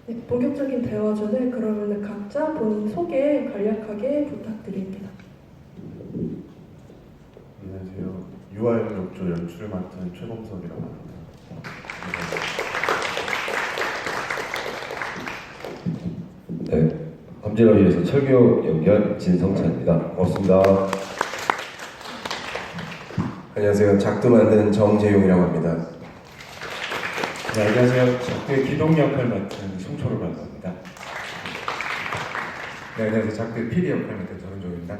네, 본격적인 대화 전에 그러면 각자 본인 소개 간략하게 부탁드립니다. 안녕하세요. 유아역조 연출을 맡은 최범석이라고 합니다. 네, 함지를 위해서 철교 연기한 진성찬입니다. 반갑습니다. 안녕하세요. 작두 만든 정재용이라고 합니다. 네, 안녕하세요. 작두의 기동 역할 맡은 송초로라고 합니다. 네, 안녕하세요. 작두의 PD 역할 맡은 전은종입니다.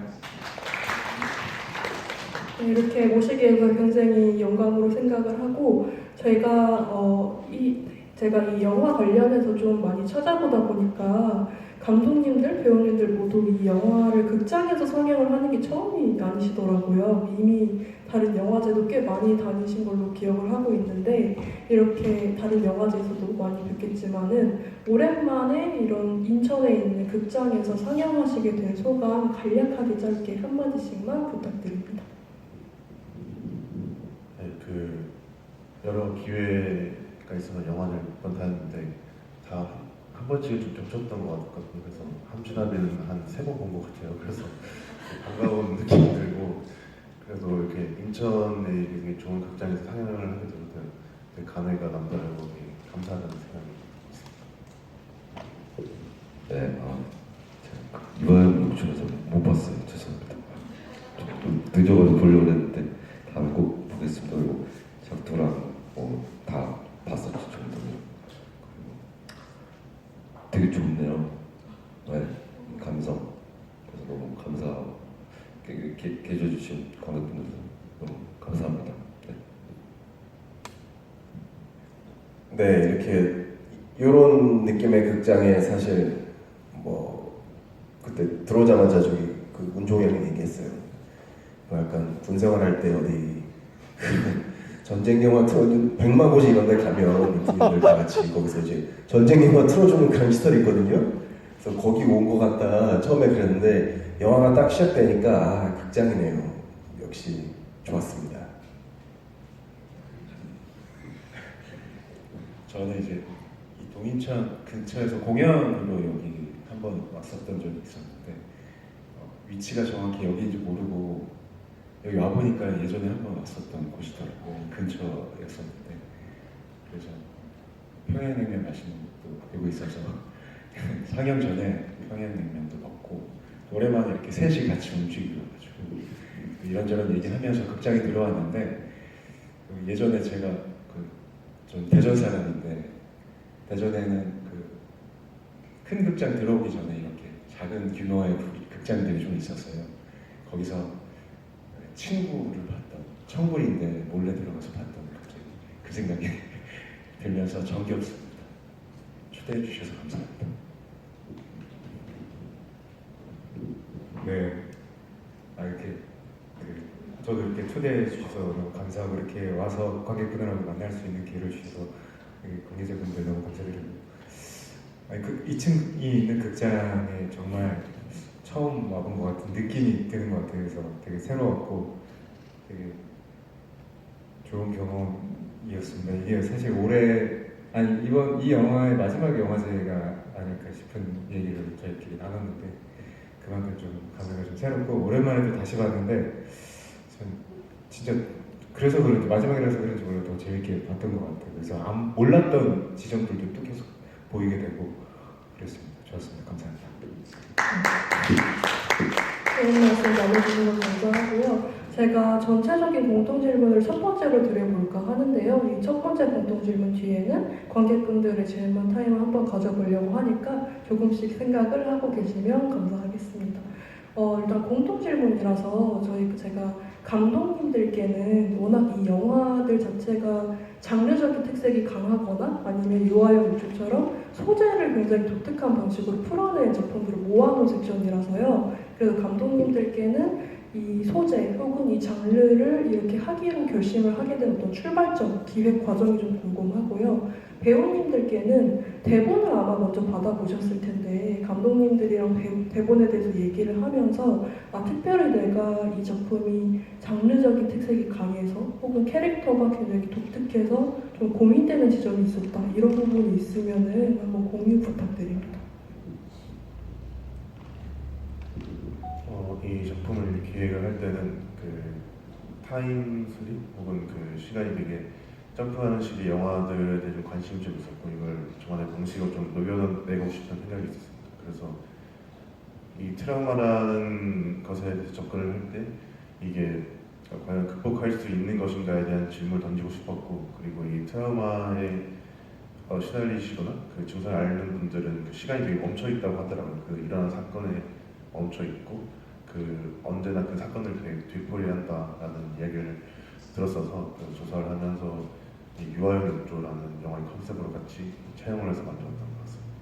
네, 이렇게 모시게 돼서 굉장히 영광으로 생각을 하고 제가 이 영화 관련해서 좀 많이 찾아보다 보니까 감독님들, 배우님들 모두 이 영화를 극장에서 상영을 하는 게 처음이 아니시더라고요. 이미 다른 영화제도 꽤 많이 다니신 걸로 기억을 하고 있는데 이렇게 다른 영화제에서도 많이 뵙겠지만은 오랜만에 이런 인천에 있는 극장에서 상영하시게 된 소감 간략하게 짧게 한마디씩만 부탁드립니다. 네, 여러 기회가 있어서 영화를 몇 번 다녔는데 다 한 번씩은 좀 겹쳤던 것 같거든요. 그래서 함진아비는 한 3번 본 것 같아요. 그래서 반가운 느낌이 들고 그래도 이렇게 인천에 이렇게 좋은 극장에서 상영을 하게 돼서 되게 감회가 남다르고 되게 감사하다는 생각이 있습니다. 네, 제가 이번 연출에서 못 봤어요. 죄송합니다. 좀 늦어가지고 보려고 했는데 다음에 꼭 보겠습니다. 그리고 작두랑 다 봤었죠. 정도는. 되게 좋네요. 네, 감성. 그래서 너무 감사하고 계셔주신 관객분들도 너무 감사합니다. 네. 네, 이렇게 이런 느낌의 극장에 사실 뭐 그때 들어오자마자 저기 그 운종이 형이 얘기했어요. 뭐 약간 군생활 할 때 어디 전쟁 영화 틀어준 백마고지 이런 데 가면 군인들 다 같이 거기서 이제 전쟁 영화 틀어주는 그런 시설이 있거든요. 그래서 거기 온 것 같다 처음에 그랬는데 영화가 딱 시작되니까 극장이네요. 역시 좋았습니다. 저는 이제 이 동인천 근처에서 공연으로 여기 한번 왔었던 적이 있었는데 위치가 정확히 여기인지 모르고 여기 와보니까 예전에 한번 왔었던 곳이더라고요. 근처였었는데 그래서 평양냉면 맛있는 것도 알고 있어서 상영 전에 평양냉면도 먹고 오랜만에 이렇게 셋이 같이 움직여가지고 이런저런 얘기하면서 극장에 들어왔는데 예전에 제가 전 대전 사람인데 대전에는 큰 극장 들어오기 전에 이렇게 작은 규모의 극장들이 좀 있었어요. 거기서 친구를 봤던 청불인데 몰래 들어가서 봤던 갑자기 그 생각이 들면서 정겹습니다. 초대해 주셔서 감사합니다. 네, 이렇게 저도 이렇게 초대해 주셔서 너무 감사하고 이렇게 와서 관객분들하고 만날 수 있는 기회를 주셔서 관계자분들 너무 감사드립니다. 2층이 있는 극장에 정말 처음 와본 것 같은 느낌이 드는 것 같아요. 그래서 되게 새로웠고 되게 좋은 경험이었습니다. 이게 사실 이번 이 영화의 마지막 영화제가 아닐까 싶은 얘기를 저희끼리 나눴는데 그만큼 좀 감회가 좀 새롭고 오랜만에 또 다시 봤는데 전 진짜 그래서 그런지 마지막이라서 그런지 몰라도 더 재밌게 봤던 것 같아요. 그래서 몰랐던 지점들도 또 계속 보이게 되고 그랬습니다. 좋았습니다. 감사합니다. 좋은 말씀 나눠주신 것 감사하고요. 제가 전체적인 공통 질문을 첫 번째로 드려볼까 하는데요. 이 첫 번째 공통 질문 뒤에는 관객분들의 질문 타임을 한번 가져보려고 하니까 조금씩 생각을 하고 계시면 감사하겠습니다. 일단 공통 질문이라서 제가 감독님들께는 워낙 이 영화들 자체가 장르적인 특색이 강하거나 아니면 유아용 유축처럼 소재를 굉장히 독특한 방식으로 풀어낸 작품들을 모아놓은 섹션이라서요. 그래서 감독님들께는 이 소재 혹은 이 장르를 이렇게 하기로 결심을 하게 된 어떤 출발점, 기획 과정이 좀 궁금하고요. 배우님들께는 대본을 아마 먼저 받아보셨을 텐데 감독님들이랑 대본에 대해서 얘기를 하면서 특별히 내가 이 작품이 장르적인 특색이 강해서 혹은 캐릭터가 굉장히 독특해서 좀 고민되는 지점이 있었다 이런 부분이 있으면은 한번 공유 부탁드립니다. 이 작품을 기획을 할 때는 그 타임 슬립 혹은 그 시간이 되게 점프하는 식의 영화들에 대해 좀 관심이 좀 있었고 이걸 저만의 방식으로 좀 녹여내고 싶은 생각이 있었습니다. 그래서 이 트라우마라는 것에 대해서 접근을 할 때 이게 과연 극복할 수 있는 것인가에 대한 질문을 던지고 싶었고 그리고 이 트라우마에 시달리시거나 그 증상을 앓는 분들은 그 시간이 되게 멈춰 있다고 하더라고요. 그 일어난 사건에 멈춰 있고 그 언제나 그 사건을 되게 되풀이한다라는 이야기를 들었어서 그 조사를 하면서 이 유아용 욕조라는 영화의 컨셉으로 같이 촬영을 해서 만들었던 것 같습니다.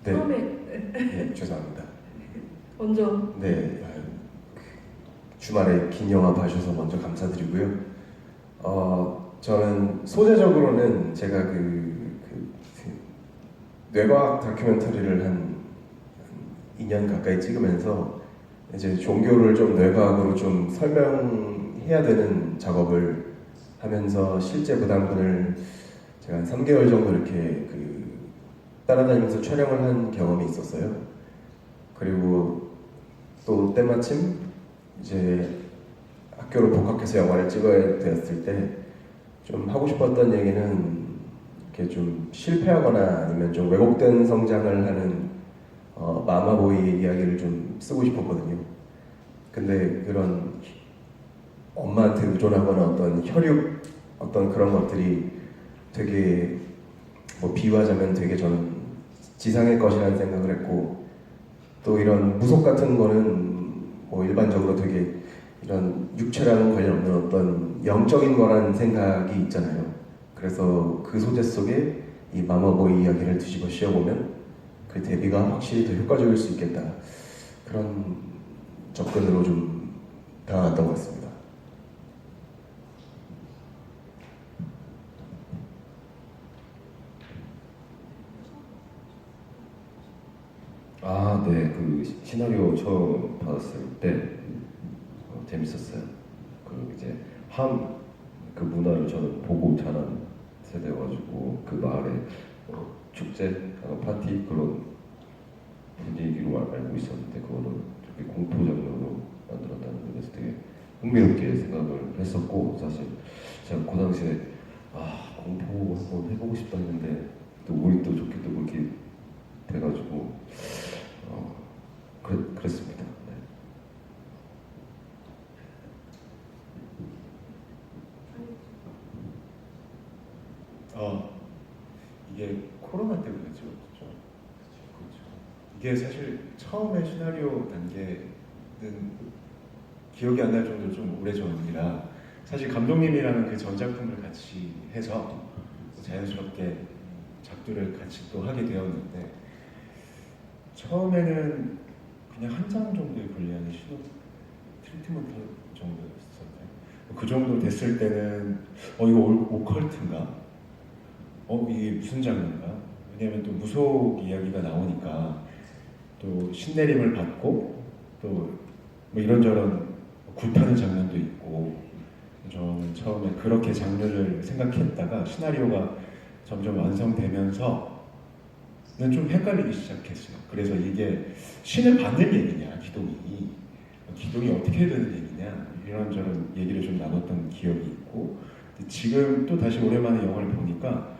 네, 처음에 네, 죄송합니다. 먼저 네, 주말에 긴 영화 봐주셔서 먼저 감사드리고요. 저는 소재적으로는 제가 그 뇌과학 다큐멘터리를 한 2년 가까이 찍으면서 이제 종교를 좀 뇌과학으로 좀 설명해야 되는 작업을 하면서 실제 무당분을 제가 한 3개월 정도 이렇게 따라다니면서 촬영을 한 경험이 있었어요. 그리고 또 때마침 이제 학교로 복학해서 영화를 찍어야 되었을 때 좀 하고 싶었던 얘기는 이렇게 좀 실패하거나 아니면 좀 왜곡된 성장을 하는 마마보이의 이야기를 좀 쓰고 싶었거든요. 근데 그런 엄마한테 의존하거나 어떤 혈육 어떤 그런 것들이 되게 뭐 비유하자면 되게 저는 지상의 것이라는 생각을 했고 또 이런 무속 같은 거는 뭐 일반적으로 되게 이런 육체랑은 관련 없는 어떤 영적인 거라는 생각이 있잖아요. 그래서 그 소재 속에 이 마마보이 이야기를 뒤집어 씌워보면 그 대비가 확실히 더 효과적일 수 있겠다. 그런 접근으로 좀 다가갔던 것 같습니다. 네, 그 시나리오 처음 받았을 때 재밌었어요. 그 이제 그 문화를 저는 보고 자란 세대여가지고 그 마을에 축제, 파티 그런 분위기로 알고 있었는데 그거는 되게 공포 장르로 만들었다는 데서 되게 흥미롭게 생각을 했었고 사실 제가 그 당시에 공포 한번 해보고 싶다 했는데 또 우리 또 좋게 또 그렇게 돼가지고 그랬습니다. 네. 이게 코로나 때문에 그렇죠. 이게 사실 처음에 시나리오 단계는 기억이 안 날 정도로 좀 오래전이라 사실 감독님이라는 그 전작품을 같이 해서 자연스럽게 작두를 같이 또 하게 되었는데 처음에는 그냥 한 장 정도에 분리하는 시도 트리트먼트 정도였었나요? 그 정도 됐을 때는 이거 오컬트인가? 이게 무슨 장르인가? 왜냐면 또 무속 이야기가 나오니까 또 신내림을 받고 또 뭐 이런저런 굴타는 장면도 있고 저는 처음에 그렇게 장르를 생각했다가 시나리오가 점점 완성되면서는 좀 헷갈리기 시작했어요. 그래서 이게 신을 받는 얘기냐, 기동이 어떻게 되는 얘기냐 이런저런 얘기를 좀 나눴던 기억이 있고 지금 또 다시 오랜만에 영화를 보니까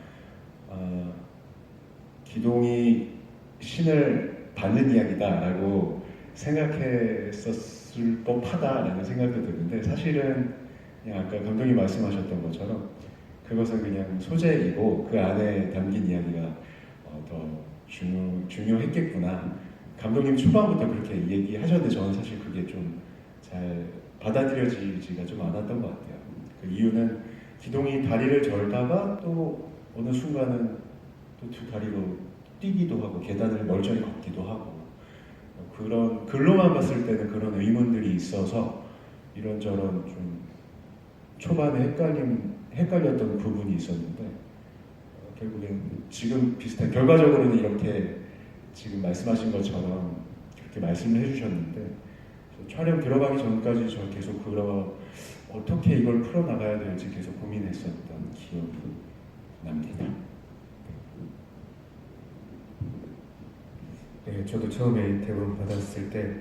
기동이 신을 받는 이야기다라고 생각했었을 법하다라는 생각도 드는데 사실은 그냥 아까 감독님 말씀하셨던 것처럼 그것은 그냥 소재이고 그 안에 담긴 이야기가 더 중요했겠구나. 감독님 초반부터 그렇게 얘기하셨는데 저는 사실 그게 좀 잘 받아들여지지가 좀 않았던 것 같아요. 그 이유는 기동이 다리를 절다가 또 어느 순간은 또 두 다리로 뛰기도 하고 계단을 멀쩡히 걷기도 하고 그런 글로만 봤을 때는 그런 의문들이 있어서 이런저런 좀 초반에 헷갈렸던 부분이 있었는데 결국엔 지금 비슷한 결과적으로는 이렇게 지금 말씀하신 것처럼 그렇게 말씀을 해주셨는데 촬영 들어가기 전까지 저 계속 어떻게 이걸 풀어나가야 될지 계속 고민했었던 기억이 납니다. 네, 저도 처음에 대본 받았을 때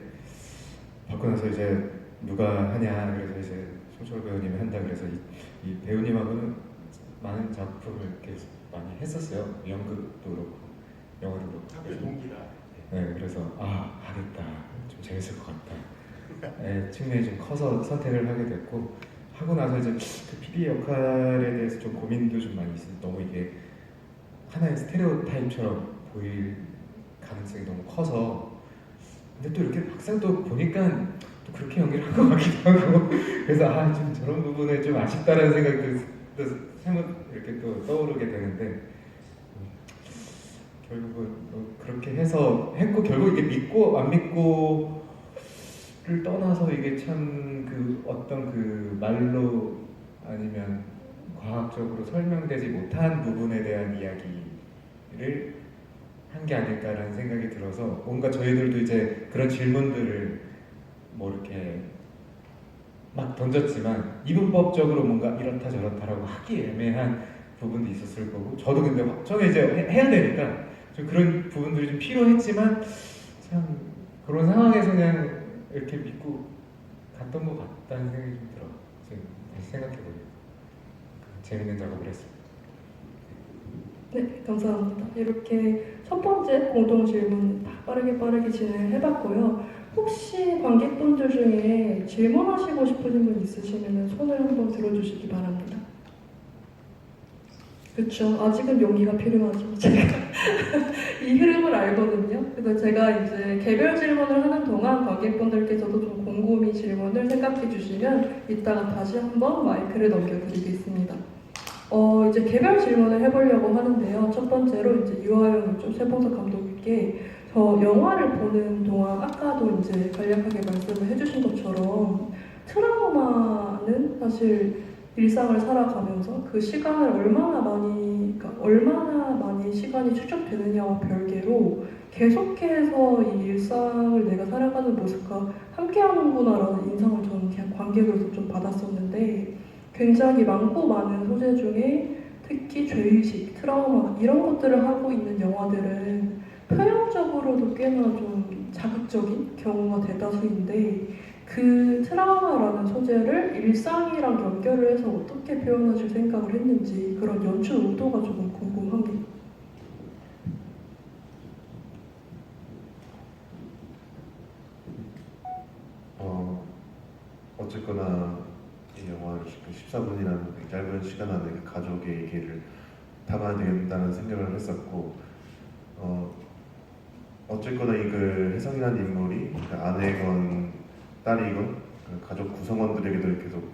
받고 나서 이제 누가 하냐 그래서 이제 송철 배우님이 한다 그래서 이 배우님하고는 많은 작품을 이렇게 많이 했었어요. 연극도 그렇고 영화도 그렇고. 동기라. 네, 그래서 하겠다. 좀 재밌을 것 같다. 네, 측면이 좀 커서 선택을 하게 됐고 하고 나서 이제 그 PD 역할에 대해서 좀 고민도 좀 많이 있어요. 너무 이게 하나의 스테레오타입처럼 보일 가능성이 너무 커서 근데 또 이렇게 막상 또 보니까 또 그렇게 연기를 한 것 같기도 하고 그래서 좀 저런 부분에 좀 아쉽다라는 생각도 세번 이렇게 또 떠오르게 되는데 결국은 그렇게 해서 했고 결국 이게 믿고 안 믿고를 떠나서 이게 참 그 어떤 그 말로 아니면 과학적으로 설명되지 못한 부분에 대한 이야기를 한 게 아닐까라는 생각이 들어서 뭔가 저희들도 이제 그런 질문들을 뭐 이렇게 막 던졌지만 이분법적으로 뭔가 이렇다 저렇다라고 하기 애매한 부분도 있었을 거고 저도 근데 처음에 이제 해야 되니까 좀 그런 부분들이 좀 필요했지만 참 그런 상황에서 그냥 이렇게 믿고 갔던 것 같다는 생각이 좀 들어요. 지금 다시 생각해보니까 재밌는 작업을 했습니다. 네, 감사합니다. 이렇게 첫 번째 공동 질문 빠르게 진행해봤고요. 혹시 관객분들 중에 질문하시고 싶으신 분 있으시면 손을 한번 들어주시기 바랍니다. 그렇죠. 아직은 용기가 필요하죠. 제가 이 흐름을 알거든요. 그래서 제가 이제 개별 질문을 하는 동안 관객분들께서도 좀 곰곰이 질문을 생각해 주시면 이따가 다시 한번 마이크를 넘겨드리겠습니다. 이제 개별 질문을 해보려고 하는데요. 첫 번째로 이제 유아용 세봉석 감독님께 저 영화를 보는 동안 아까도 이제 간략하게 말씀을 해주신 것처럼 트라우마는 사실 일상을 살아가면서 그 시간을 얼마나 많이 시간이 축적되느냐와 별개로 계속해서 이 일상을 내가 살아가는 모습과 함께하는구나라는 인상을 저는 그냥 관객으로서 좀 받았었는데 굉장히 많고 많은 소재 중에 특히 죄의식, 트라우마 이런 것들을 하고 있는 영화들은 표현적으로도 꽤나 좀 자극적인 경우가 대다수인데 그 트라우마라는 소재를 일상이랑 연결을 해서 어떻게 표현하실 생각을 했는지 그런 연출 의도가 조금 궁금합니다. 어쨌거나 이 영화를 14분이라는 짧은 시간 안에 가족의 얘기를 담아야 된다는 생각을 했었고 어쨌거나 이 그 혜성이라는 인물이 그 아내건 딸이건 그 가족 구성원들에게도 계속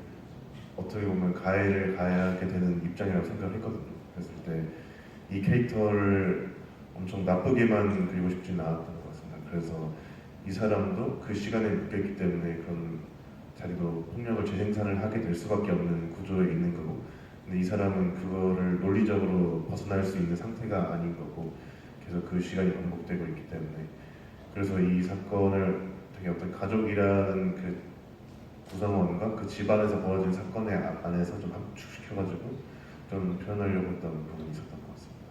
어떻게 보면 가해를 가하게 되는 입장이라고 생각을 했거든요. 그랬을 때 이 캐릭터를 엄청 나쁘게만 그리고 싶지는 않았던 것 같습니다. 그래서 이 사람도 그 시간에 묶였기 때문에 그런 자기도 폭력을 재생산을 하게 될 수밖에 없는 구조에 있는 거고 근데 이 사람은 그거를 논리적으로 벗어날 수 있는 상태가 아닌 거고 계속 그 시간이 반복되고 있기 때문에 그래서 이 사건을 되게 어떤 가족이라는 그 구성원과 그 집안에서 벌어진 사건의 안에서 좀 함축시켜가지고 좀 표현하려고 했던 부분이 있었던 것 같습니다.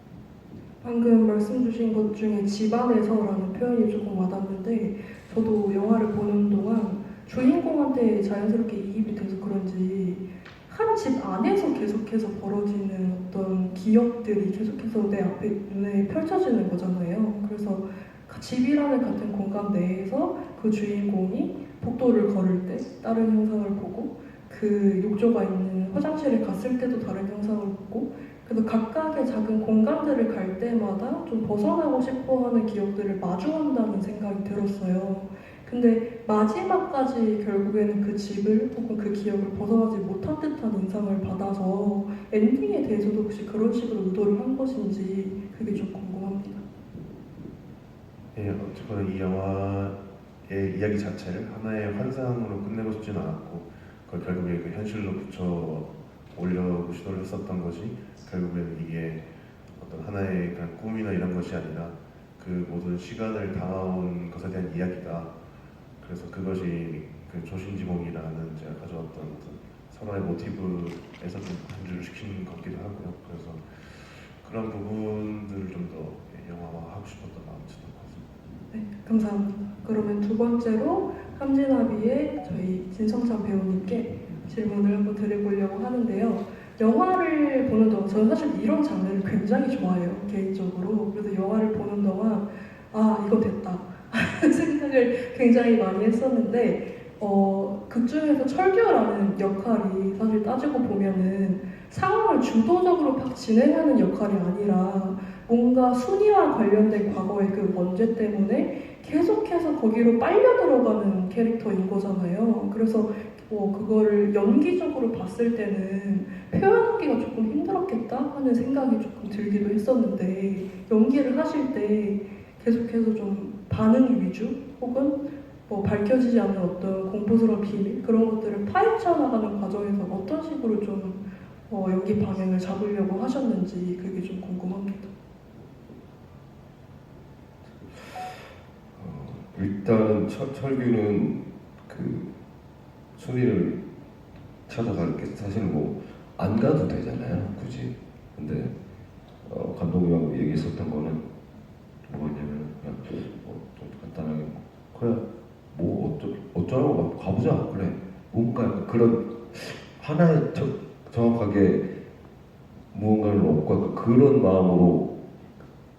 방금 말씀 주신 것 중에 집안에서라는 표현이 조금 와닿는데 저도 영화를 보는 동안 주인공한테 자연스럽게 이입이 돼서 그런지 한 집 안에서 계속해서 벌어지는 어떤 기억들이 계속해서 내 앞에 눈에 펼쳐지는 거잖아요. 그래서 집이라는 같은 공간 내에서 그 주인공이 복도를 걸을 때 다른 형상을 보고 그 욕조가 있는 화장실에 갔을 때도 다른 형상을 보고 그래서 각각의 작은 공간들을 갈 때마다 좀 벗어나고 싶어하는 기억들을 마주한다는 생각이 들었어요. 근데 마지막까지 결국에는 그 집을 혹은 그 기억을 벗어나지 못한 듯한 인상을 받아서 엔딩에 대해서도 혹시 그런 식으로 의도를 한 것인지 그게 좀 궁금합니다. 예, 어쨌거나 이 영화의 이야기 자체를 하나의 환상으로 끝내고 싶지는 않았고 그걸 결국에 그 현실로 붙여 올려고 시도를 했었던 것이 결국에는 이게 어떤 하나의 그냥 꿈이나 이런 것이 아니라 그 모든 시간을 담아온 것에 대한 이야기다. 그래서 그것이 그 조신지몽이라는 제가 가져왔던 어떤 서로의 모티브에서 좀 간주를 시키는 것 같기도 하고요. 그래서 그런 부분들을 좀 더 영화화하고 싶었던 마음이 드는 것 같습니다. 네, 감사합니다. 그러면 두 번째로 함진아비의 저희 진성찬 배우님께 질문을 한번 드려보려고 하는데요. 영화를 보는 동안 저는 사실 이런 장르를 굉장히 좋아해요, 개인적으로. 그래서 영화를 보는 동안 아, 이거 됐다 생각을 굉장히 많이 했었는데 극 중에서 철규라는 역할이 사실 따지고 보면은 상황을 주도적으로 막 진행하는 역할이 아니라 뭔가 순위와 관련된 과거의 그 원죄 때문에 계속해서 거기로 빨려 들어가는 캐릭터인 거잖아요. 그래서 그거를 연기적으로 봤을 때는 표현하기가 조금 힘들었겠다 하는 생각이 조금 들기도 했었는데 연기를 하실 때 계속해서 좀 반응 위주 혹은 밝혀지지 않는 어떤 공포스러운 비밀 그런 것들을 파헤쳐 나가는 과정에서 어떤 식으로 좀 연기 방향을 잡으려고 하셨는지 그게 좀 궁금합니다. 일단은 철규는 그 순위를 찾아갈 게 사실 뭐 안 가도 되잖아요, 굳이. 근데 감독님하고 얘기했었던 거는 뭐였냐면 그냥 좀 간단하게 그래 뭐 어쩌라고 막 가보자 그래 뭔가 약간 그런 하나의 정확하게 무언가를 얻고 약간 그런 마음으로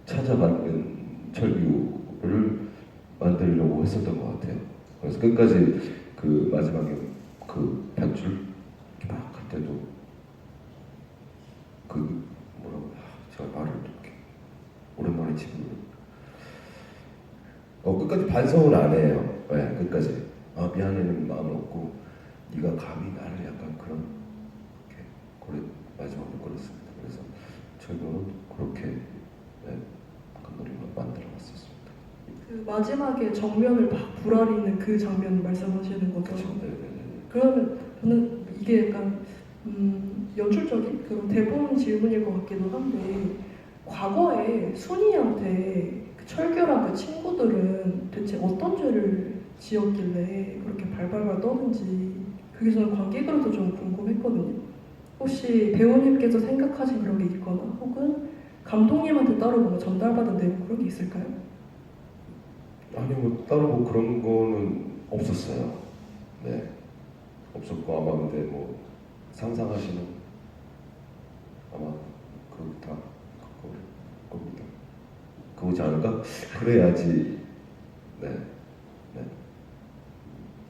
찾아가는 철규를 만들려고 했었던 것 같아요. 그래서 끝까지 그 마지막에 그 밧줄 이렇게 막 할 때도 그 뭐라고 제가 말을 이렇게 오랜만에 지금 끝까지 반성은 안 해요. 네, 끝까지 미안해는 마음은 없고 네가 감히 나를 약간 그런 이렇게 고래 마지막으로 끌었습니다. 그래서 저희는 그렇게 감독님을 만들어봤었습니다. 그 마지막에 정면을 막 불아리는 그 장면 말씀하시는 거죠? 그렇죠. 네네네. 그러면 저는 이게 약간 연출적인 그런 대본 질문일 것 같기도 한데 과거에 순이한테 그 철규랑 그 친구들은 대체 어떤 죄를 지었길래 그렇게 발발발 떠는지 그게 저는 관객으로서 좀 궁금했거든요. 혹시 배우님께서 생각하신 그런 게 있거나 혹은 감독님한테 따로 뭔가 전달받은 내용 그런 게 있을까요? 아니 뭐 따로 뭐 그런 거는 없었어요. 네, 없었고 아마 근데 뭐 상상하시는 아마 그 다 그거 겁니다. 그거지 않을까? 그래야지. 네.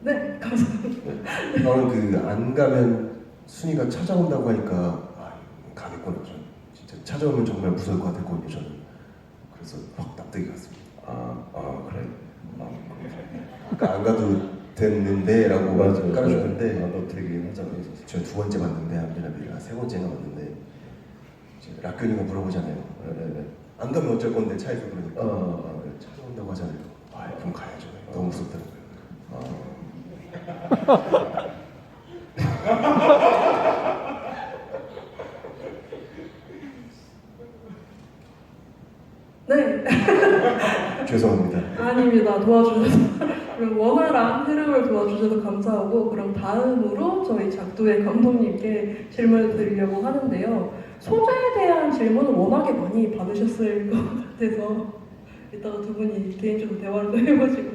네, 감사합니다. 저는 그 안 가면 순위가 찾아온다고 하니까 가겠구나. 저는 진짜 찾아오면 정말 무서울 것 같았거든요. 저는 그래서 확 납득이 갔습니다. 그래. 그러니까 안 가도 됐는데라고 맞아요. 깔아줬는데 너 되게 하잖아요. 제가 두 번째 봤는데 함진아비가 세 번째가 봤는데 이제 락균이가 물어보잖아요. 네네. 안 가면 어쩔 건데 차에서 그러니까 찾아온다고 하잖아요. 그럼 가야죠. 너무 무섭다는 거예요. 네. 죄송합니다. 아닙니다. 도와주셔서 그럼 원활한 흐름을 도와주셔서 감사하고 그럼 다음으로 저희 작두의 감독님께 질문을 드리려고 하는데요. 소재에 대한 질문을 워낙에 많이 받으셨을 것 같아서 이따가 두 분이 개인적으로 대화를 또 해보시고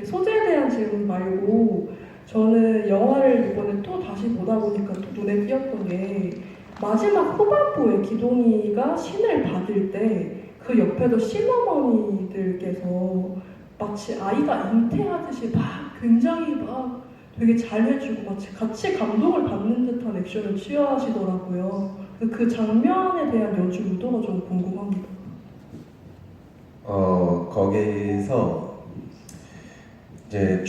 소재에 대한 질문 말고 저는 영화를 이번에 또 다시 보다 보니까 또 눈에 띄었던 게 마지막 후반부에 기동이가 신을 받을 때 그 옆에도 신어머니들께서 마치 아이가 잉태하듯이 막 굉장히 막 되게 잘해주고 마치 같이 감동을 받는 듯한 액션을 취하시더라고요. 그 장면에 대한 연출 의도가 좀 궁금합니다. 거기서 이제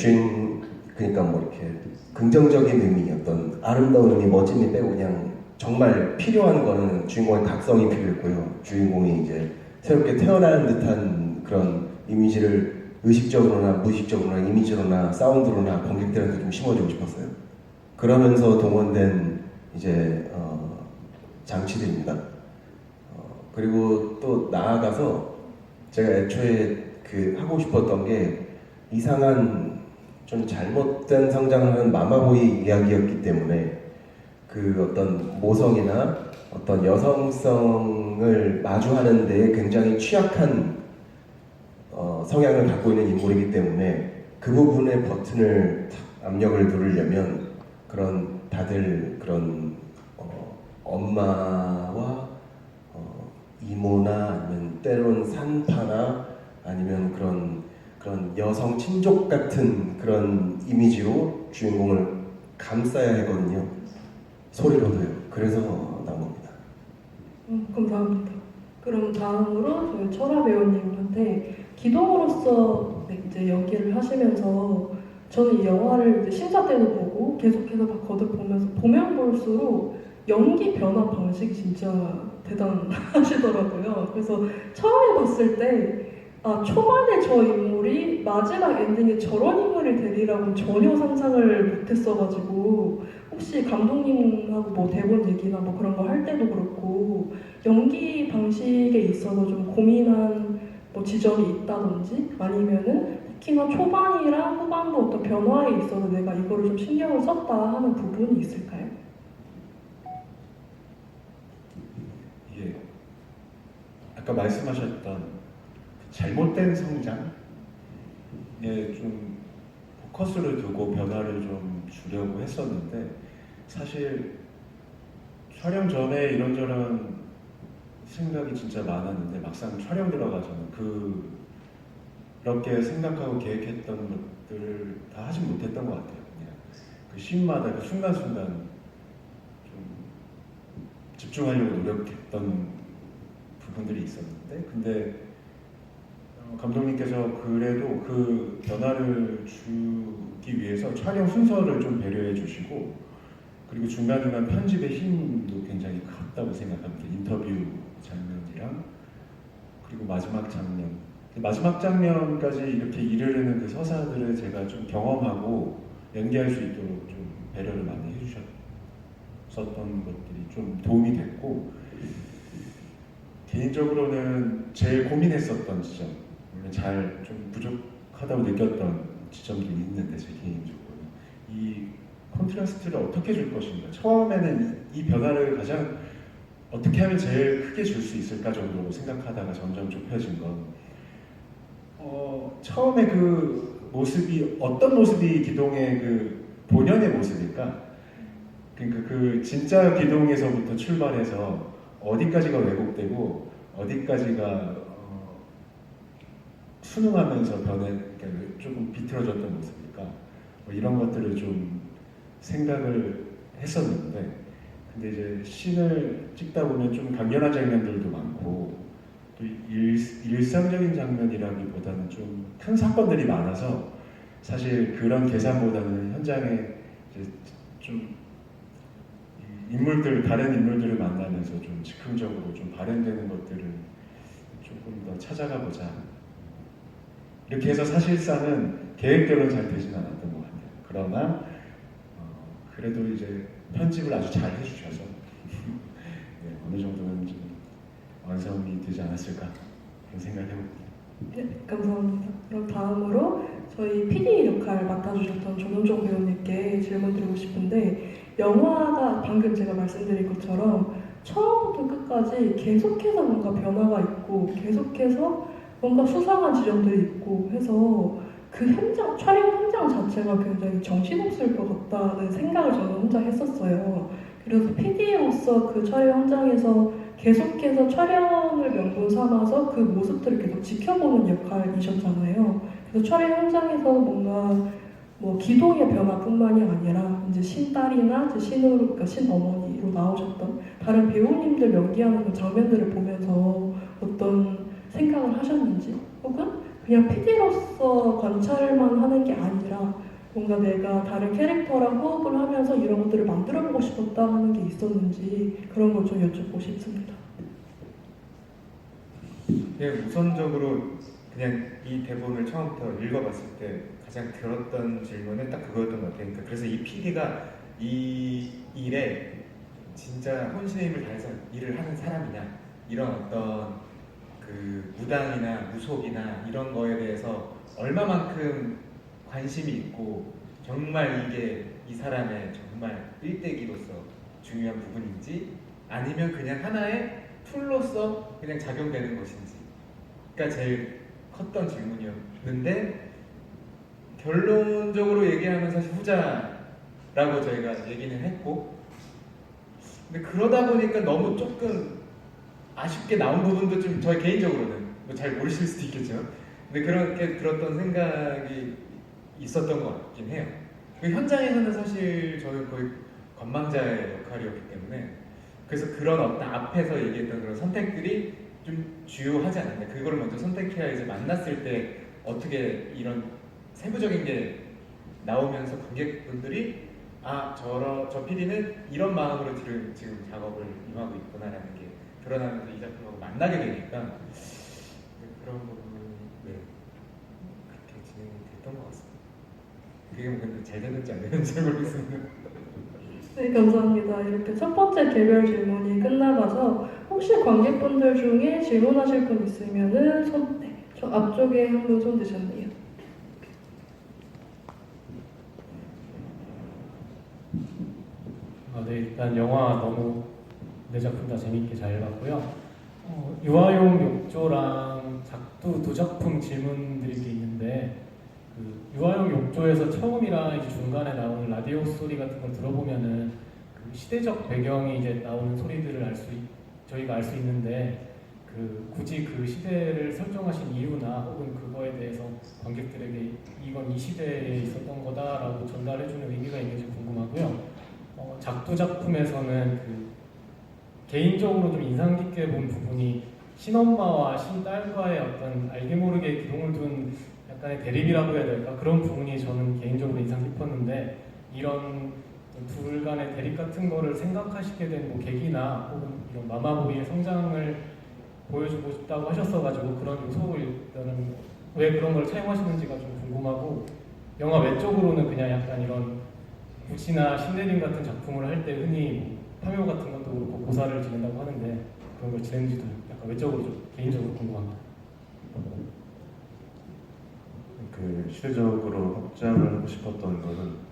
그러니까 뭐 이렇게 긍정적인 의미, 어떤 아름다운 의미, 멋진 의미 빼고 그냥 정말 필요한 거는 주인공의 각성이 필요했고요. 주인공이 이제 새롭게 태어나는 듯한 그런 이미지를 의식적으로나 무의식적으로나 이미지로나 사운드로나 관객들한테 좀 심어주고 싶었어요. 그러면서 동원된 이제 장치들입니다. 그리고 또 나아가서 제가 애초에 그 하고 싶었던 게 이상한 좀 잘못된 성장을 하는 마마보이 이야기였기 때문에 그 어떤 모성이나 어떤 여성성을 마주하는 데에 굉장히 취약한 성향을 갖고 있는 인물이기 때문에 그 부분의 버튼을 압력을 누르려면 그런 다들 그런 엄마와 이모나 아니면 때론 산파나 아니면 그런 여성 친족 같은 그런 이미지로 주인공을 감싸야 하거든요. 소리로도요. 그래서 나온 겁니다. 감사합니다. 그럼 다음으로 저희 철화 배우님한테 기동으로서 이제 연기를 하시면서 저는 이 영화를 이제 심사 때도 보고 계속해서 막 거듭보면서 보면 볼수록 연기 변화 방식이 진짜 대단하시더라고요. 그래서 처음에 봤을 때 초반에 저 인물이 마지막 엔딩에 저런 인물이 되리라고 전혀 상상을 못했어가지고 혹시 감독님하고 뭐 대본 얘기나 뭐 그런 거 할 때도 그렇고 연기 방식에 있어서 좀 고민한 뭐 지점이 있다든지 아니면은 특히나 초반이랑 후반부 어떤 변화에 있어서 내가 이거를 좀 신경을 썼다 하는 부분이 있을까요? 이게 아까 말씀하셨던 그 잘못된 성장에 좀 포커스를 두고 변화를 좀 주려고 했었는데 사실 촬영 전에 이런저런 생각이 진짜 많았는데 막상 촬영 들어가서는 그렇게 생각하고 계획했던 것들을 다 하지 못했던 것 같아요. 그냥 그 씬마다 그 순간순간 좀 집중하려고 노력했던 부분들이 있었는데 근데 감독님께서 그래도 그 변화를 주기 위해서 촬영 순서를 좀 배려해 주시고 그리고 중간중간 편집의 힘도 굉장히 컸다고 생각합니다. 인터뷰 장면이랑 그리고 마지막 장면까지 이렇게 이르르는 그 서사들을 제가 좀 경험하고 연기할 수 있도록 좀 배려를 많이 해주셨었던 것들이 좀 도움이 됐고 개인적으로는 제일 고민했었던 지점 물론 잘 좀 부족하다고 느꼈던 지점도 있는데 제 개인적으로는 이 콘트라스트를 어떻게 줄 것인가 처음에는 이 변화를 가장 어떻게 하면 제일 크게 줄 수 있을까 정도로 생각하다가 점점 좁혀진 건 처음에 그 모습이 어떤 모습이 기동의 그 본연의 모습일까? 그러니까 그 진짜 기동에서부터 출발해서 어디까지가 왜곡되고 어디까지가 순응하면서 그러니까 조금 비틀어졌던 모습일까? 뭐 이런 것들을 좀 생각을 했었는데 근데 이제 씬을 찍다 보면 좀 강렬한 장면들도 많고 또 일상적인 장면이라기보다는 좀 큰 사건들이 많아서 사실 그런 계산보다는 현장에 이제 좀 다른 인물들을 만나면서 좀 즉흥적으로 좀 발현되는 것들을 조금 더 찾아가 보자. 이렇게 해서 사실상은 계획대로는 잘 되지는 않았던 것 같아요. 그러나 그래도 이제 편집을 아주 잘 해주셔서 네, 어느 정도는 좀 완성이 되지 않았을까 그런 생각을 해봅니다. 네, 감사합니다. 그럼 다음으로 저희 PD 역할 맡아주셨던 조문정 배우님께 질문 드리고 싶은데 영화가 방금 제가 말씀드린 것처럼 처음부터 끝까지 계속해서 뭔가 변화가 있고 계속해서 뭔가 수상한 지점들이 있고 해서 그 촬영 현장 자체가 굉장히 정신없을 것 같다는 생각을 저는 혼자 했었어요. 그래서 PD로서 그 촬영 현장에서 계속해서 촬영을 명분 삼아서 그 모습들을 계속 지켜보는 역할이셨잖아요. 그래서 촬영 현장에서 뭔가 뭐 기동의 변화뿐만이 아니라 이제 신딸이나 이제 그러니까 신어머니로 나오셨던 다른 배우님들 연기하는 그 장면들을 보면서 어떤 생각을 하셨는지 혹은 그냥 PD로서 관찰만 하는 게 아니라 뭔가 내가 다른 캐릭터랑 호흡을 하면서 이런 것들을 만들어보고 싶었다 하는 게 있었는지 그런 걸 좀 여쭙고 싶습니다. 네, 우선적으로 그냥 이 대본을 처음부터 읽어봤을 때 가장 들었던 질문은 딱 그거였던 것 같아요. 그러니까 그래서 이 PD가 이 일에 진짜 혼신의 힘을 다해서 일을 하는 사람이냐, 이런 어떤 그 무당이나 무속이나 이런 거에 대해서 얼마만큼 관심이 있고 정말 이게 이 사람의 정말 일대기로서 중요한 부분인지, 아니면 그냥 하나의 툴로서 그냥 작용되는 것인지가 제일 컸던 질문이었는데, 결론적으로 얘기하면 사실 후자라고 저희가 얘기는 했고, 근데 그러다 보니까 너무 조금 아쉽게 나온 부분도 좀 저희 개인적으로는 뭐 잘 모르실 수도 있겠죠. 근데 그렇게 들었던 생각이 있었던 것 같긴 해요. 그 현장에서는 사실 저는 거의 관망자의 역할이었기 때문에, 그래서 그런 어떤 앞에서 얘기했던 그런 선택들이 좀 주요하지 않았나. 그걸 먼저 선택해야 이제 만났을 때 어떻게 이런 세부적인 게 나오면서 관객분들이 저 PD는 이런 마음으로 지금 작업을 임하고 있구나라는 게 드러나면서 이 작품하고 만나게 되니까 그런 부분이 그렇게 진행이 됐던 것 같습니다. 그게 뭐 근데 잘 됐는지 안 됐는지 모르겠습니다. 네, 감사합니다. 이렇게 첫 번째 개별 질문이 끝나가서 혹시 관객분들 중에 질문하실 분 있으면은 저 앞쪽에 한 분 손 드셨네요. 네, 일단 영화 너무 내 작품 다 재밌게 잘 봤고요. 유아용 욕조랑 작두 두 작품 질문드릴 게 있는데, 그 유아용 욕조에서 처음이랑 이제 중간에 나오는 라디오 소리 같은 걸 들어보면은 그 시대적 배경이 이제 나오는 소리들을 저희가 알 수 있는데, 그 굳이 그 시대를 설정하신 이유나 혹은 그거에 대해서 관객들에게 이건 이 시대에 있었던 거다라고 전달해주는 의미가 있는지 궁금하고요. 작두 작품에서는 그 개인적으로 좀 인상 깊게 본 부분이 신엄마와 신딸과의 어떤 알게 모르게 기동을 둔 약간의 대립이라고 해야 될까, 그런 부분이 저는 개인적으로 인상 깊었는데, 이런 둘 간의 대립 같은 거를 생각하시게 된 뭐 계기나 혹은 이런 마마보이의 성장을 보여주고 싶다고 하셨어가지고 그런 요소를 일단은 왜 그런 걸 차용하시는지가 좀 궁금하고, 영화 외적으로는 그냥 약간 이런 굿이나 신내림 같은 작품을 할 때 흔히 파묘 같은 것도 그렇고 고사를 지낸다고 하는데, 그런 걸 지낸지도 약간 외적으로 좀 개인적으로 궁금합니다. 그 시대적으로 확장을 하고 싶었던 거는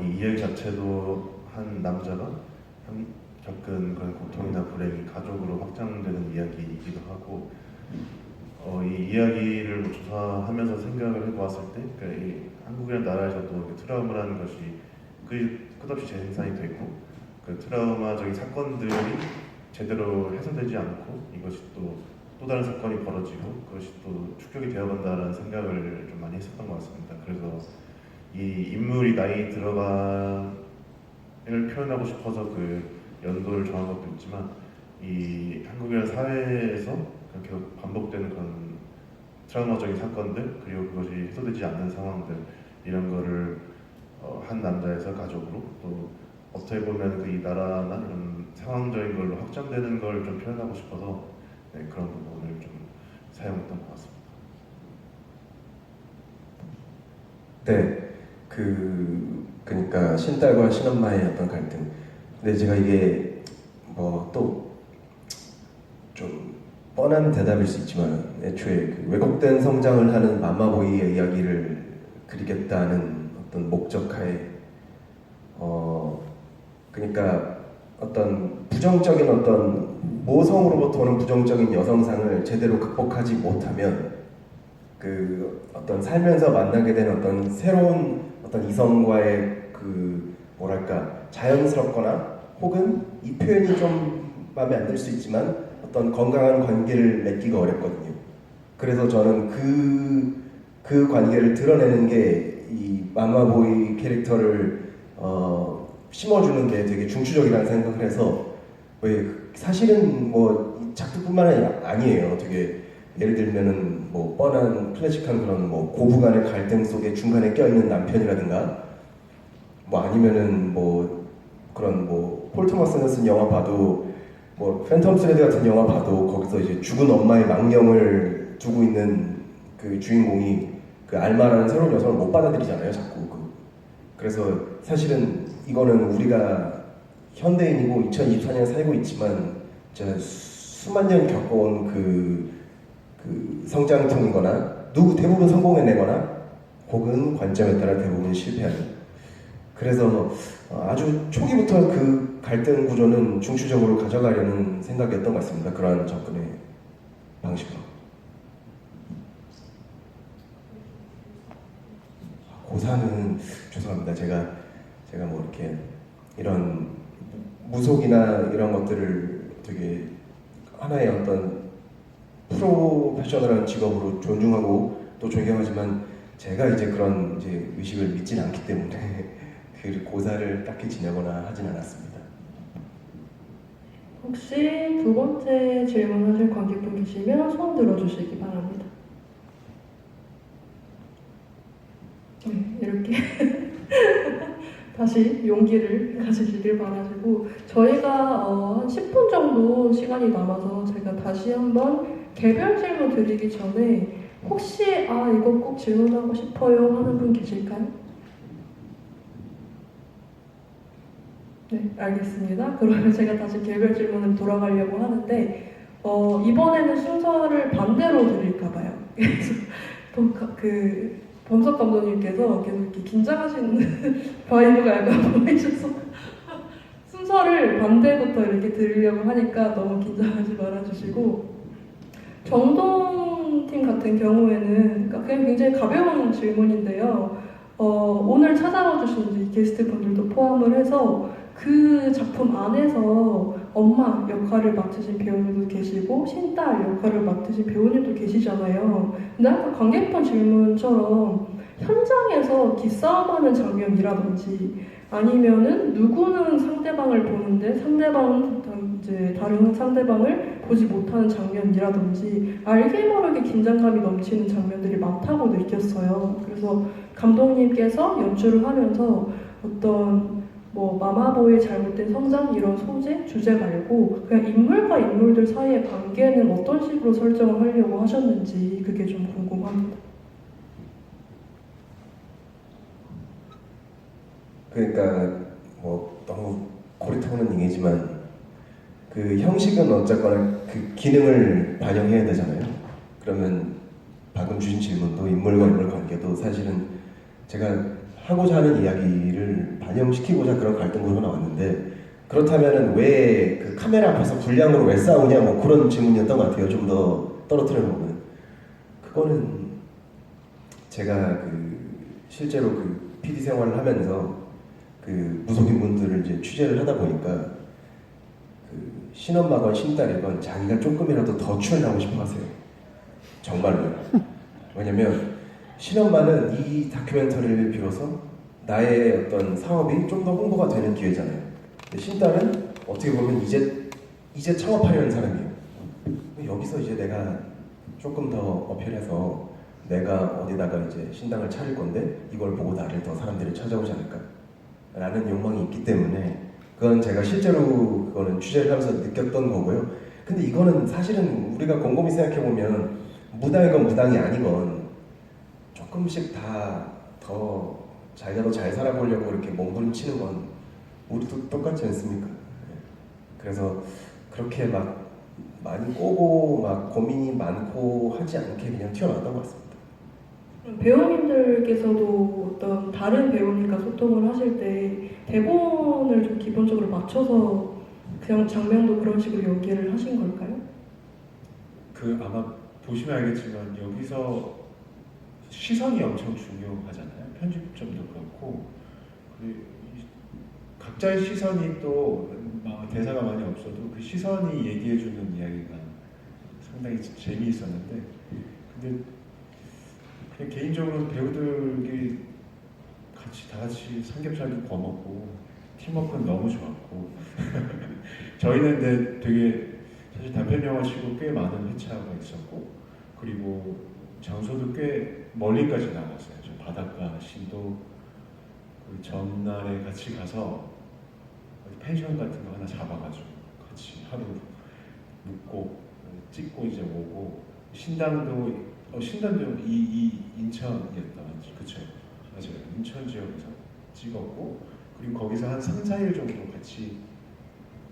이 이야기 자체도 한 남자가 겪은 그런 고통이나 불행이 가족으로 확장되는 이야기이기도 하고, 이 이야기를 조사하면서 생각을 해보았을 때, 그러니까 이 한국이라는 나라에서도 트라우마라는 것이 끝없이 재생산이 되고, 그 트라우마적인 사건들이 제대로 해소되지 않고 이것이 또 다른 사건이 벌어지고 그것이 또 축적이 되어간다는 생각을 좀 많이 했었던 것 같습니다. 그래서 이 인물이 나이 들어감을 표현하고 싶어서 그 연도를 정한 것도 있지만, 이 한국이라는 사회에서 계속 반복되는 그런 트라우마적인 사건들, 그리고 그것이 해소되지 않는 상황들, 이런 거를 한 남자에서 가족으로, 또 어떻게 보면 그 이 나라나 이런 상황적인 걸로 확장되는 걸 좀 표현하고 싶어서 그런 부분을 좀 사용했던 것 같습니다. 네, 그러니까 신딸과 신엄마의 어떤 갈등. 근데 제가 이게 뭐 또 좀 뻔한 대답일 수 있지만, 애초에 그 왜곡된 성장을 하는 마마보이의 이야기를 그리겠다는 어떤 목적하에 그러니까 어떤 부정적인 어떤 모성으로부터 오는 부정적인 여성상을 제대로 극복하지 못하면 그 어떤 살면서 만나게 되는 어떤 새로운 어떤 이성과의 그 뭐랄까 자연스럽거나 혹은 이 표현이 좀 마음에 안 들 수 있지만 어떤 건강한 관계를 맺기가 어렵거든요. 그래서 저는 그 관계를 드러내는 게 이 마마보이 캐릭터를 심어주는 게 되게 중추적이라는 생각을 해서, 왜 사실은 뭐 작두뿐만 아니에요. 되게 예를 들면은 뭐 뻔한 클래식한 그런 뭐 고부간의 갈등 속에 중간에 껴있는 남편이라든가, 뭐 아니면은 뭐 그런 뭐 폴 토마스가 쓴 영화 봐도, 뭐 팬텀 스레드 같은 영화 봐도 거기서 이제 죽은 엄마의 망령을 두고 있는 그 주인공이 그 알마라는 새로운 여성을 못 받아들이잖아요, 자꾸. 그래서 사실은 이거는 우리가 현대인이고 2024년 살고 있지만 진짜 수만 년 겪어온 그 성장통이거나 대부분 성공해내거나 혹은 관점에 따라 대부분 실패하는. 그래서 아주 초기부터 그 갈등 구조는 중추적으로 가져가려는 생각이었던 것 같습니다. 그러한 접근의 방식으로. 고사는 죄송합니다. 제가 뭐 이렇게 이런 무속이나 이런 것들을 되게 하나의 어떤 프로페셔널한 직업으로 존중하고 또 존경하지만 제가 이제 그런 이제 의식을 믿지는 않기 때문에 그 고사를 딱히 지내거나 하진 않았습니다. 혹시 두 번째 질문하실 관객분 계시면 손 들어주시기 바랍니다. 네, 이렇게 다시 용기를 가지시길 바라시고 저희가 한 10분 정도 시간이 남아서 제가 다시 한번 개별 질문 드리기 전에 혹시 이거 꼭 질문하고 싶어요 하는 분 계실까요? 네, 알겠습니다. 그러면 제가 다시 개별 질문을 돌아가려고 하는데 이번에는 순서를 반대로 드릴까봐요. 그래서 범석 감독님께서 계속 이렇게 긴장하시는 바이브가 약간 보이셔서 순서를 반대부터 이렇게 드리려고 하니까 너무 긴장하지 말아주시고 정동팀 같은 경우에는 그냥 굉장히 가벼운 질문인데요. 오늘 찾아와 주신 게스트분들도 포함을 해서 그 작품 안에서 엄마 역할을 맡으신 배우님도 계시고 신딸 역할을 맡으신 배우님도 계시잖아요. 근데 아까 관객분 질문처럼 현장에서 기싸움하는 장면이라든지 아니면은 누구는 상대방을 보는데 상대방은 이제 다른 상대방을 보지 못하는 장면이라든지 알게 모르게 긴장감이 넘치는 장면들이 많다고 느꼈어요. 그래서 감독님께서 연출을 하면서 어떤 마마보이의 잘못된 성장 이런 소재, 주제 말고 그냥 인물과 인물들 사이의 관계는 어떤 식으로 설정을 하려고 하셨는지 그게 좀 궁금합니다. 그러니까 너무 고리타오는 얘기지만 그 형식은 어쨌거나 그 기능을 반영해야 되잖아요. 그러면 방금 주신 질문도 인물과 인물 관계도 사실은 제가 하고자 하는 이야기를 반영시키고자 그런 갈등으로 나왔는데 그렇다면은 왜 그 카메라 앞에서 불량으로 왜 싸우냐 그런 질문이었던 것 같아요. 좀 더 떨어뜨려 보면 그거는 제가 실제로 PD 생활을 하면서 무속인분들을 이제 취재를 하다 보니까 신엄마건 신딸이건 자기가 조금이라도 더 출연하고 싶어 하세요. 정말로. 왜냐면 신엄마는 이 다큐멘터리를 비로소 나의 어떤 사업이 좀 더 홍보가 되는 기회잖아요. 근데 신딸은 어떻게 보면 이제 창업하려는 사람이에요. 여기서 이제 내가 조금 더 어필해서 내가 어디다가 이제 신당을 차릴 건데 이걸 보고 나를 더 사람들이 찾아오지 않을까 라는 욕망이 있기 때문에 그건 제가 실제로 그거는 취재를 하면서 느꼈던 거고요. 근데 이거는 사실은 우리가 곰곰이 생각해보면 무당이건 무당이 아니건 조금씩 다 더 자기가 더 잘 살아보려고 이렇게 몸부림치는 건 우리도 똑같지 않습니까? 그래서 그렇게 막 많이 꼬고 막 고민이 많고 하지 않게 그냥 튀어나왔던 것 같습니다. 배우님들께서도 어떤 다른 배우님과 소통을 하실 때 대본을 좀 기본적으로 맞춰서 그냥 장면도 그런 식으로 연기를 하신 걸까요? 아마 보시면 알겠지만 여기서 시선이 엄청 중요하잖아요. 편집점도 그렇고 각자의 시선이 또 대사가 많이 없어도 그 시선이 얘기해주는 이야기가 상당히 재미있었는데 근데 그냥 개인적으로 배우들이 다 같이 삼겹살도 구워 먹고 팀워크는 너무 좋았고 저희는 근데 되게 사실 단편 영화치고 꽤 많은 회차가 있었고 그리고 장소도 꽤 멀리까지 나갔어요. 저 바닷가 신도 전날에 같이 가서 펜션 같은 거 하나 잡아가지고 같이 하루 묵고 찍고 이제 오고 신당도 이 인천이었다 그쵸? 맞아요. 인천 지역에서 찍었고 그리고 거기서 한 3, 4일 정도 같이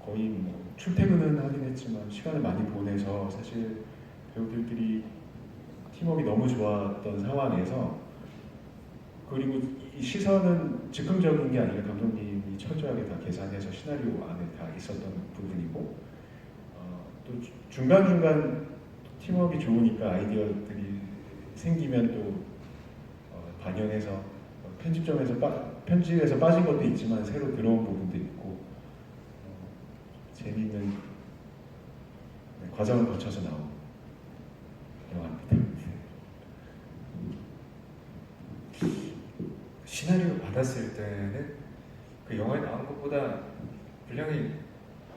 거의 뭐 출퇴근은 하긴 했지만 시간을 많이 보내서 사실 배우들끼리 팀워크가 너무 좋았던 상황에서 그리고 이 시선은 즉흥적인 게 아니라 감독님이 철저하게 다 계산해서 시나리오 안에 다 있었던 부분이고 또 중간중간 팀워크가 좋으니까 아이디어들이 생기면 또 반영해서 편집에서 빠진 것도 있지만 새로 들어온 부분도 있고 재미있는 과정을 거쳐서 나온 영화입니다. 시나리오 받았을 때는 그 영화에 나온 것보다 분량이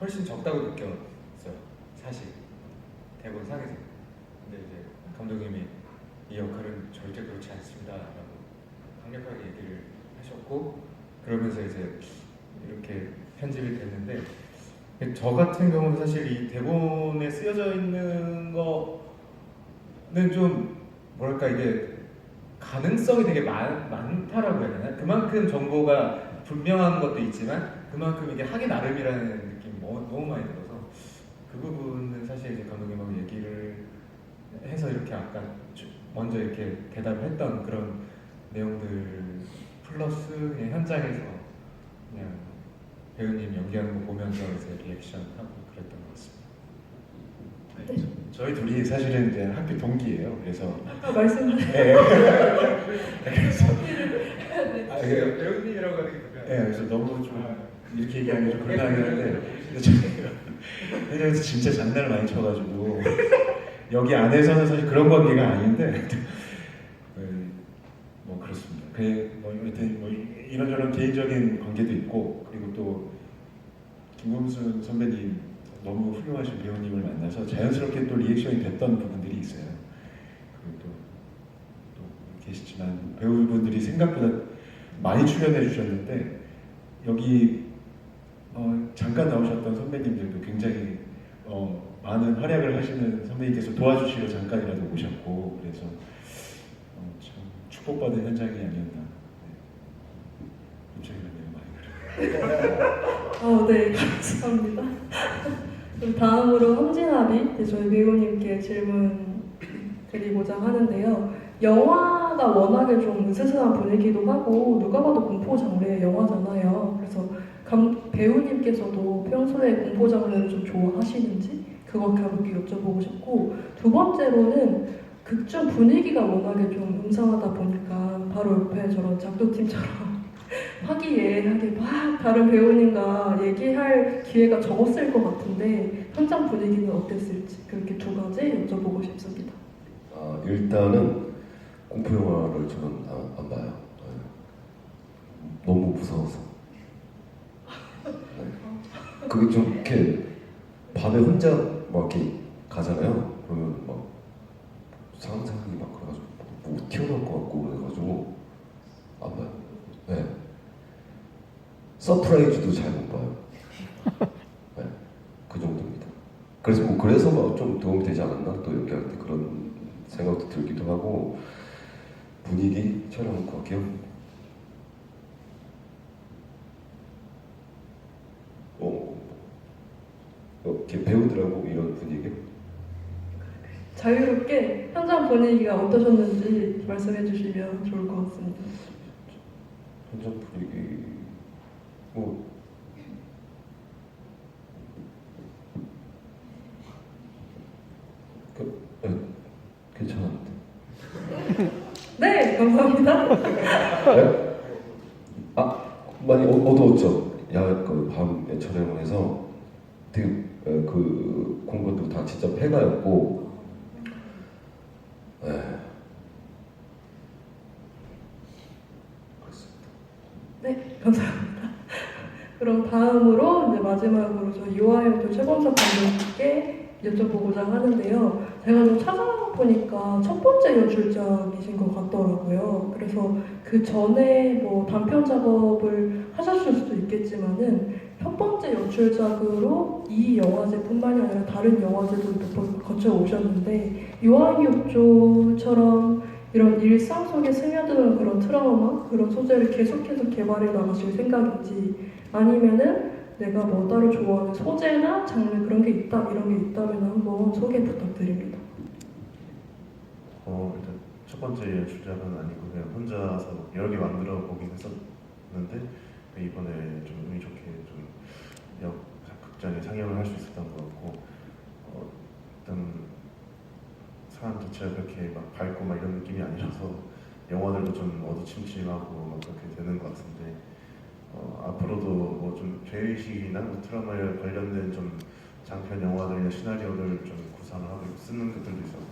훨씬 적다고 느꼈어요. 사실 대본상에서. 근데 이제 감독님이 이 역할은 절대 그렇지 않습니다라고 강력하게 얘기를 하셨고 그러면서 이제 이렇게 편집이 됐는데 저 같은 경우는 사실 이 대본에 쓰여져 있는 거는 좀 뭐랄까 이게 가능성이 되게 많다라고 해야 되나? 그만큼 정보가 분명한 것도 있지만 그만큼 이게 하기 나름이라는 느낌이 너무 많이 들어서 그 부분은 사실 이제 감독님하고 얘기를 해서 이렇게 아까 먼저 이렇게 대답을 했던 그런 내용들 플러스 그냥 현장에서 그냥 배우님 연기하는 거 보면서 이제 리액션하고 그랬던 것 같습니다. 저희 둘이 사실은 이제 학교 동기예요. 그래서 아까 말씀하신 그래서 배우님이라고 하는 게 그래서 너무 좀 이렇게 얘기하는 게 좀 그런하긴 한데 저희가 회장에서 진짜 장난을 많이 쳐가지고 여기 안에서는 사실 그런 관계가 아닌데 뭐 그렇습니다. 뭐 여튼 뭐 이런저런 개인적인 관계도 있고 그리고 또 김범순 선배님 너무 훌륭하신 배우님을 만나서 자연스럽게 또 리액션이 됐던 부분들이 있어요. 그리고 또 계시지만 배우분들이 생각보다 많이 출연해 주셨는데 여기 잠깐 나오셨던 선배님들도 굉장히 많은 활약을 하시는 선배님께서 도와주시러 잠깐이라도 오셨고 그래서 참 축복받은 현장이 아니었나. 굉장히 많이 그래요. 네, 감사합니다. 그럼 다음으로 홍진아비 저희 배우님께 질문 드리고자 하는데요. 영화가 워낙에 좀 으스스한 분위기도 하고 누가 봐도 공포 장르의 영화잖아요. 그래서 배우님께서도 평소에 공포 장르를 좀 좋아하시는지 그거 가볍게 여쭤보고 싶고 두 번째로는 극중 분위기가 워낙에 좀 음산하다 보니까 바로 옆에 저런 작두팀처럼 화기애애하게 막 다른 배우님과 얘기할 기회가 적었을 것 같은데 현장 분위기는 어땠을지 그렇게 두 가지 여쭤보고 싶습니다. 일단은 공포 영화를 저는 안 봐요. 너무 무서워서. 그게 좀 이렇게 밤에 혼자 막 이렇게 가잖아요. 그러면 막 상상이 막 그래가지고 뭐 튀어나올 것 같고 그래가지고 안 봐요. 네. 서프라이즈도 잘 못 봐요. 네. 그 정도입니다. 그래서 막 좀 도움이 되지 않았나 또 연기할 때 그런 생각도 들기도 하고 분위기 촬영할 것 같아요. 이렇게 배우들하고 이런 분위기? 자유롭게 현장 분위기가 어떠셨는지 말씀해 주시면 좋을 것 같습니다. 현장 분위기 뭐 괜찮았는데. 네, 감사합니다. 네? 많이 어두웠죠. 그 밤에 촬영을 해서 되게 그 공간도 다 진짜 폐가였고, 그렇습니다. 네, 감사합니다. 그럼 다음으로 이제 마지막으로 저 유아영도 최범석 감독님께 여쭤보고자 하는데요. 제가 좀 찾아보니까 첫 번째 연출작이신 것 같더라고요. 그래서 그 전에 뭐 단편 작업을 하셨을 수도 있겠지만은 첫 번째 연출작으로 이 영화제뿐만이 아니라 다른 영화제도 몇 번 거쳐 오셨는데 유아용조처럼 이런 일상 속에 스며드는 그런 트라우마, 그런 소재를 계속해서 개발해 나가실 생각인지 아니면은 내가 뭐 따로 좋아하는 소재나 장르 그런 게 있다 이런 게 있다면 한번 소개 부탁드립니다. 일단 첫 번째 주작은 아니고 그냥 혼자서 여러 개 만들어 보긴 했었는데 이번에 좀 운이 좋게 좀 극장에 상영을 할 수 있었던 것 같고 일단 사람 자체가 그렇게 막 밝고 막 이런 느낌이 아니라서 영화들도 좀 어두침침하고 막 그렇게 되는 것 같은데 앞으로도 뭐 좀 죄의식이나 뭐 트라우마에 관련된 좀 장편 영화들이나 시나리오를 좀 구상을 하고 쓰는 것들도 있어서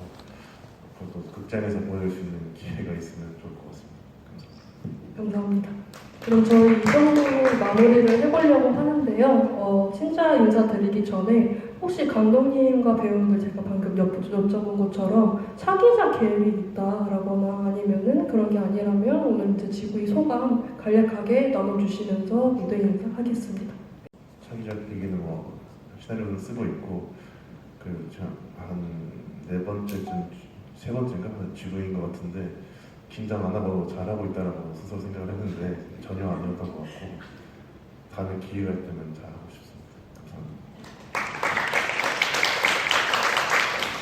앞으로도 극장에서 보여줄 수 있는 기회가 있으면 좋을 것 같습니다. 감사합니다. 감사합니다. 그럼 저희 이 정도로 마무리를 해보려고 하는데요. 진짜 인사드리기 전에 혹시 감독님과 배우님들 제가 방금 여쭤본 것처럼 차기작 계획이 있다라거나 아니면은 그런 게 아니라면 오늘 이제 지구의 소감 간략하게 나눠주시면서 무대 인사하겠습니다. 차기작 얘기는 뭐 시나리오도 쓰고 있고 한 네 번째쯤 세 번째인가 지구인 것 같은데 긴장 안 하고 잘하고 있다라고 스스로 생각을 했는데 전혀 아니었던 것 같고 다음에 기회가 있다면 잘하고 싶습니다. 감사합니다.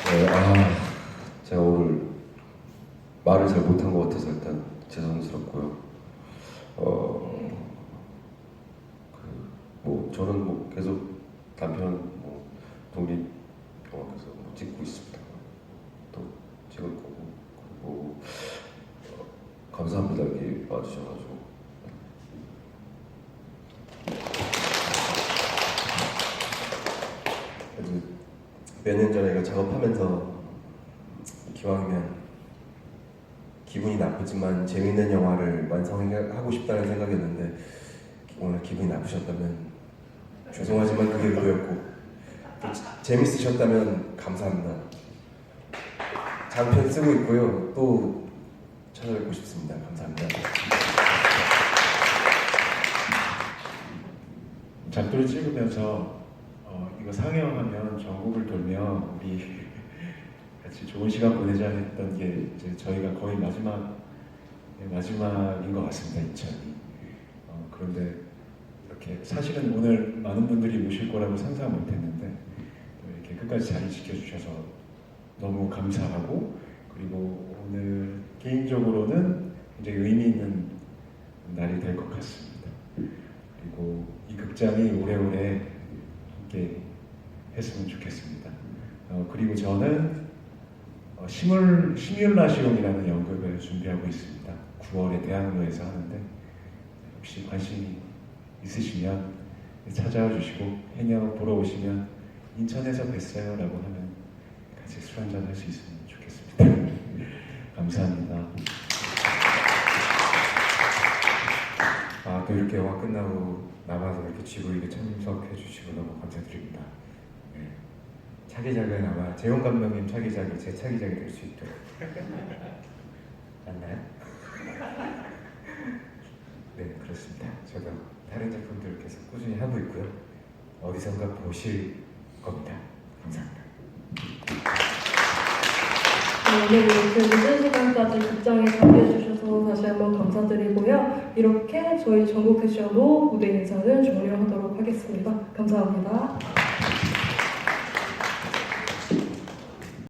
네, 제가 오늘 말을 잘 못한 것 같아서 일단 죄송스럽고요. 뭐 저는 뭐 계속 단편 뭐 독립 영화에서 뭐 찍고 있습니다. 또 찍을 거고 그리고 감사합니다 여기 와주셔가지고. 그래도 몇 년 전에 이거 작업하면서 기왕이면 기분이 나쁘지만 재밌는 영화를 완성하고 싶다는 생각이었는데 오늘 기분이 나쁘셨다면 죄송하지만 그게 의도였고 또 재밌으셨다면 감사합니다. 장편 쓰고 있고요. 또 찾아뵙고 싶습니다. 감사합니다. 작두를 찍으면서 이거 상영하면 전국을 돌며 우리 같이 좋은 시간 보내자 했던 게 이제 저희가 거의 마지막인 것 같습니다. 2000이. 그런데 이렇게 사실은 오늘 많은 분들이 오실 거라고 상상 못했는데 이렇게 끝까지 자리 지켜주셔서 너무 감사하고 그리고 오늘 개인적으로는 굉장히 의미 있는 날이 될 것 같습니다. 그리고 이 극장이 오래오래 함께 했으면 좋겠습니다. 그리고 저는 시뮬라시움이라는 연극을 준비하고 있습니다. 9월에 대학로에서 하는데 혹시 관심이 있으시면 찾아와 주시고 해녀 보러 오시면 인천에서 뵀어요 라고 하면 같이 술 한잔 할 수 있으면 좋겠습니다. 감사합니다. 또 이렇게 영화 끝나고 남아서 이렇게 지구이게 참석해 주시고 너무 감사드립니다. 네. 차기작은 아마 재용 감독님 차기작이 제 차기작이 될 수 있도록 맞나요? 네, 그렇습니다. 저도 다른 작품들 계속 꾸준히 하고 있고요. 어디선가 보실 겁니다. 감사합니다. 오늘 이렇게 늦은 시간까지 극장에 참여해주셔서 다시 한번 감사드리고요. 이렇게 저희 전국 패션도 무대 인사는 종료하도록 하겠습니다. 감사합니다.